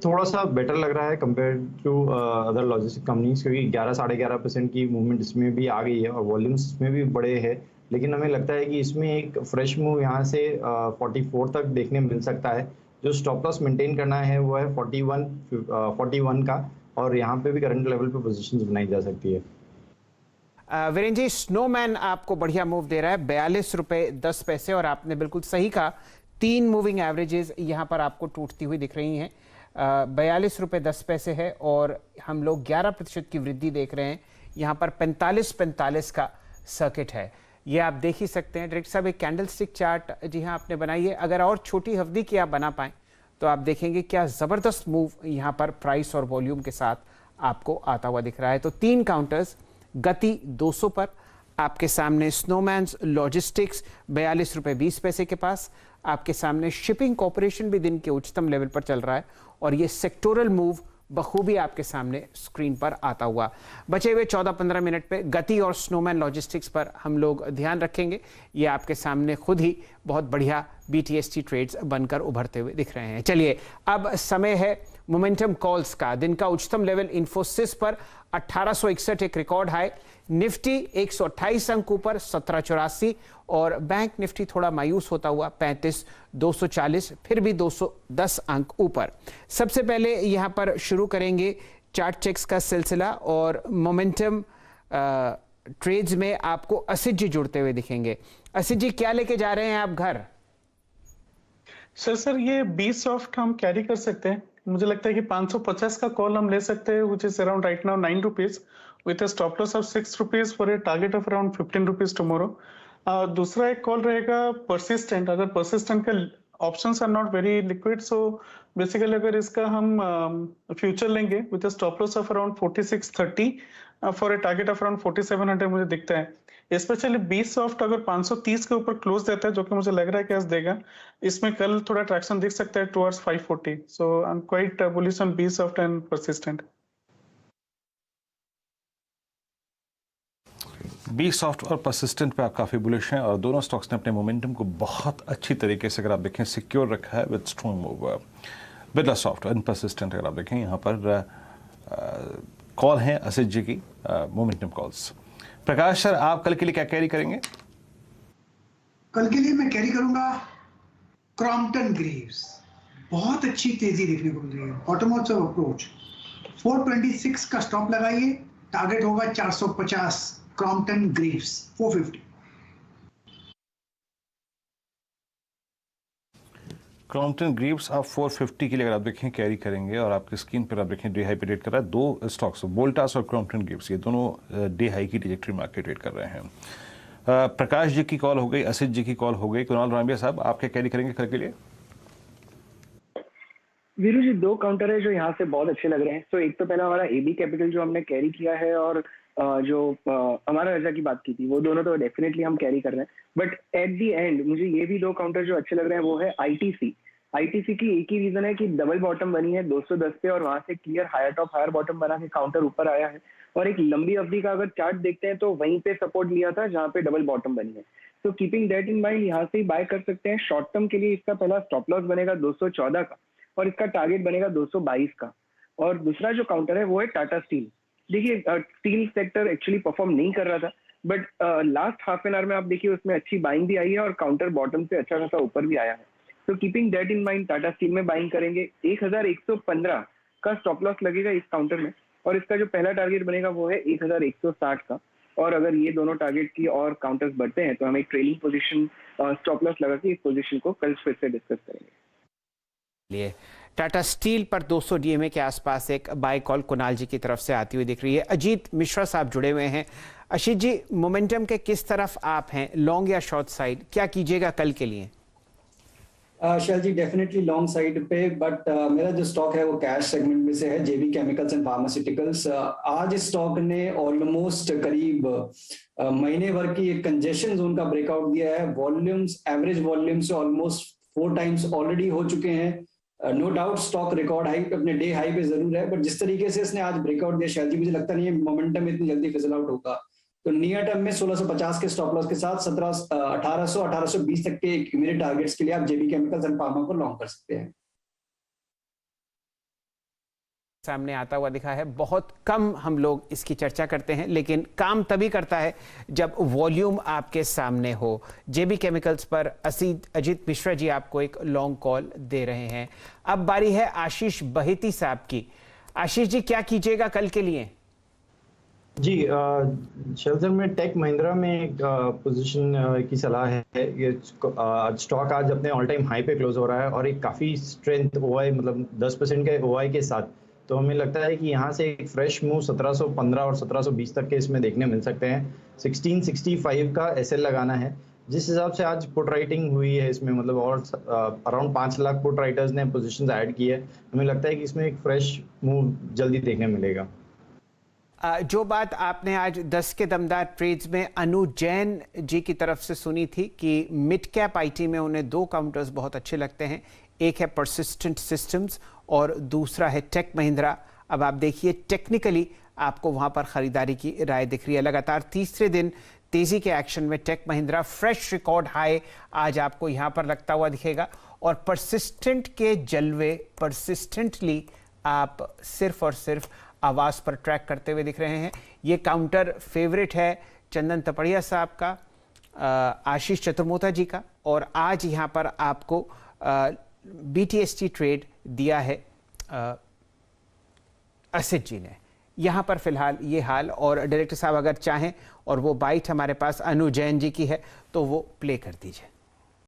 थोड़ा सा बेटर लग रहा है compare to other logistic companies, क्योंकि 11 साढ़े 11% की मूवमेंट इसमें भी आ गई है और वॉल्यूम्स इसमें भी बड़े हैं। लेकिन हमें लगता है कि इसमें एक फ्रेश मूव यहाँ से 44 तक देखने मिल सकता है। जो स्टॉप लॉस मेंटेन करना है वो है 41 का, और यहाँ पे भी करंट लेवल पे पोजीशंस बनाई जा सकती है। वीरेंद्र जी, स्नोमैन आपको बढ़िया मूव दे रहा है 42 रुपए 10 पैसे, और आपने बिल्कुल सही कहा, 3 मूविंग एवरेजेस यहां पर आपको टूटती हुई दिख रही हैं। 42 रुपए 10 पैसे है और हम लोग 11% की वृद्धि देख रहे हैं। यहां पर 45-45 का सर्किट है, ये आप देख ही सकते हैं। डायरेक्टर साहब, एक कैंडलस्टिक चार्ट जी हाँ आपने बनाई है, अगर और छोटी अवधि की आप बना पाएं तो आप देखेंगे क्या जबरदस्त मूव यहां पर प्राइस और वॉल्यूम के साथ आपको आता हुआ दिख रहा है। तो 3 काउंटर्स गति 200 पर आपके सामने, स्नोमैन्स लॉजिस्टिक्स 42 रुपए 20 पैसे के पास आपके सामने, शिपिंग कॉर्पोरेशन भी दिन के उच्चतम लेवल पर चल रहा है, और ये सेक्टोरल मूव बखूबी आपके सामने स्क्रीन पर आता हुआ। बचे हुए 14-15 मिनट पे गति और स्नोमैन लॉजिस्टिक्स पर हम लोग ध्यान रखेंगे। ये आपके सामने खुद ही बहुत बढ़िया BTST ट्रेड्स बनकर उभरते हुए दिख रहे हैं। चलिए, अब समय है मोमेंटम कॉल्स का। दिन का उच्चतम लेवल इन्फोसिस पर 1861 एक रिकॉर्ड हाई, निफ्टी 128 अंक ऊपर 1784, और बैंक निफ्टी थोड़ा मायूस होता हुआ 35,240, फिर भी 210 अंक ऊपर। सबसे पहले यहां पर शुरू करेंगे चार्ट चेक्स का सिलसिला, और मोमेंटम ट्रेड्स में आपको असित जी जुड़ते हुए दिखेंगे। असित जी, क्या लेके जा रहे हैं आप घर? सर ये बी सॉफ्ट हम कैरी कर सकते हैं। मुझे लगता है कि 550 का कॉल हम ले सकते हैं, which is around right now 9 rupees with a stop loss of 6 rupees for a target of around 15 rupees tomorrow. दूसरा एक कॉल रहेगा persistent। अगर persistent का options are not very liquid, so basically अगर इसका हम फ्यूचर लेंगे with a stop loss of around 4630 for a target of around 4700 मुझे दिखता है। स्पेशली बी सॉफ्ट अगर 530 के ऊपर क्लोज देता है, जो कि मुझे लग रहा है कि आज देगा, इसमें कल थोड़ा ट्रैक्शन दिख सकता है towards 540। So I am quite bullish on B soft and persistent. B soft और परसिस्टेंट पे आप काफ़ी बुलिश हैं, और दोनों स्टॉक्स ने अपने मोमेंटम को बहुत अच्छी तरीके से, अगर आप देखें, सिक्योर रखा है with strong move. Birla soft and persistent अगर आप देखें, यहाँ पर कॉल हैं असित जी की, मोमेंटम कॉल्स। प्रकाश सर, आप कल के लिए क्या कैरी करेंगे? कल के लिए मैं कैरी करूंगा क्रॉम्पटन ग्रीव्स। बहुत अच्छी तेजी देखने को मिल रही है। बॉटम ऑफ अप्रोच 426 का स्टॉप लगाइए, टारगेट होगा 450। Crompton Greaves 450। क्रॉम्पटन ग्रीव्स आप 450 के लिए अगर आप देखें कैरी करेंगे, और आपकी स्क्रीन पर आप देखें डे हाई पे ट्रेड कर रहा है। 2 स्टॉक्स, वोल्टास और क्रॉम्पटन ग्रीव्स, ये दोनों डे हाई की ट्रैजेक्टरी में आके ट्रेड कर रहे हैं। प्रकाश जी की कॉल हो गई, असित जी की कॉल हो गई। कुणाल रामबिया साहब, आप क्या कैरी करेंगे कल के लिए? वीरू जी, 2 काउंटर है जो यहाँ से बहुत अच्छे लग रहे हैं। तो एक तो पहला हमारा AB कैपिटल जो हमने कैरी किया है, और जो हमारा रजा की बात की थी, वो दोनों तो डेफिनेटली हम कैरी कर रहे हैं। बट एट दी एंड मुझे ये भी 2 काउंटर जो अच्छे लग रहे हैं, वो है ITC की एक ही रीजन है कि डबल बॉटम बनी है 210 पे, और वहां से clear higher top higher bottom बना के काउंटर ऊपर आया है। और एक लंबी अवधि का अगर चार्ट देखते हैं तो वहीं पे सपोर्ट लिया था जहां पे डबल बॉटम बनी है। तो कीपिंग दैट इन माइंड यहाँ से ही बाय कर सकते हैं। शॉर्ट टर्म के लिए इसका पहला स्टॉप लॉस बनेगा 214 का, और इसका टारगेट बनेगा 222 का। और दूसरा जो काउंटर है वो है टाटा स्टील। देखिए, स्टील सेक्टर एक्चुअली परफॉर्म नहीं कर रहा था, but last half an hour में आप देखिए उसमें अच्छी बाइंग भी आई है, और काउंटर बॉटम से अच्छा खासा ऊपर भी आया है। तो keeping that in mind Tata steel में बाइंग करेंगे। 1115 का स्टॉप लॉस लगेगा इस काउंटर में, और इसका जो पहला टारगेट बनेगा वो है 1160 का। और अगर ये दोनों टारगेट की और काउंटर्स बढ़ते हैं तो हम एक ट्रेलिंग पोजीशन स्टॉप लॉस लगा के इस पोजीशन को कल फिर से डिस्कस करेंगे। टाटा स्टील पर 200 DMA के आसपास एक बाय कॉल कुणाल जी की तरफ से आती हुई दिख रही है। अजीत मिश्रा साहब जुड़े हुए हैं। अजीत जी, मोमेंटम के किस तरफ आप हैं, लॉन्ग या शॉर्ट साइड, क्या कीजिएगा कल के लिए? शैल जी, डेफिनेटली लॉन्ग साइड पे, बट मेरा जो स्टॉक है वो कैश सेगमेंट में से है, JB केमिकल्स एंड फार्मास्यूटिकल्स। आज स्टॉक ने ऑलमोस्ट करीब महीने भर की एक कंजेशन जोन का ब्रेकआउट दिया है। वॉल्यूम्स, एवरेज वॉल्यूम से ऑलमोस्ट 4 टाइम्स ऑलरेडी हो चुके हैं। No doubt stock record high अपने डे हाई पे जरूर है, बट जिस तरीके से इसने आज ब्रेकआउट दिया शैल जी, मुझे लगता नहीं है मोमेंटम इतनी जल्दी फिजल आउट होगा। तो नियर टर्म में 1650 के स्टॉप लॉस के साथ 1820 तक के इमीडिएट टारगेट्स के लिए आप JB केमिकल्स एंड फार्मा को लॉन्ग कर सकते हैं। सामने आता हुआ दिखा है। बहुत कम हम लोग इसकी चर्चा करते हैं, लेकिन काम तभी करता है जब वॉल्यूम आपके सामने हो। जेबी केमिकल्स पर अजीत मिश्रा जी आपको एक लॉन्ग कॉल दे रहे हैं। अब बारी है आशीष बहेती साहब की। आशीष जी, क्या कीजिएगा कल के लिए? जी, शेल्टर में टेक महिंद्रा में एक पोजीशन की सलाह है। ये स्टॉक आज अपने ऑल टाइम हाई पे क्लोज हो रहा है और एक काफ़ी स्ट्रेंथ ओआई, मतलब 10% के ओआई के साथ, तो हमें लगता है कि यहाँ से एक फ्रेश मूव 1715 और 1720 तक के इसमें देखने मिल सकते हैं। 1665 का एसएल लगाना है। जिस हिसाब से आज पुट राइटिंग हुई है इसमें, मतलब और अराउंड 5 लाख पुट राइटर्स ने पोजीशंस ऐड की है, हमें लगता है कि इसमें एक फ्रेश मूव जल्दी देखने मिलेगा। जो बात आपने आज 10 के दमदार ट्रेड्स में अनु जैन जी की तरफ से सुनी थी कि मिड कैप आईटी में उन्हें 2 काउंटर्स बहुत अच्छे लगते हैं, एक है परसिस्टेंट सिस्टम्स और दूसरा है टेक महिंद्रा। अब आप देखिए टेक्निकली आपको वहां पर खरीदारी की राय दिख रही है। लगातार तीसरे दिन तेजी के एक्शन में Tech Mahindra fresh record high आज आपको यहां पर लगता हुआ दिखेगा और परसिस्टेंट के जलवे परसिस्टेंटली आप सिर्फ और सिर्फ आवाज पर ट्रैक करते हुए दिख रहे हैं। ये काउंटर फेवरेट है चंदन तपड़िया साहब का, आशीष चतुर्मोता जी का, और आज यहां पर आपको बीटीएसटी ट्रेड दिया है असित जी ने। यहां पर फिलहाल ये हाल, और डायरेक्टर साहब अगर चाहें और वो बाइट हमारे पास अनु जैन जी की है तो वो प्ले कर दीजिए।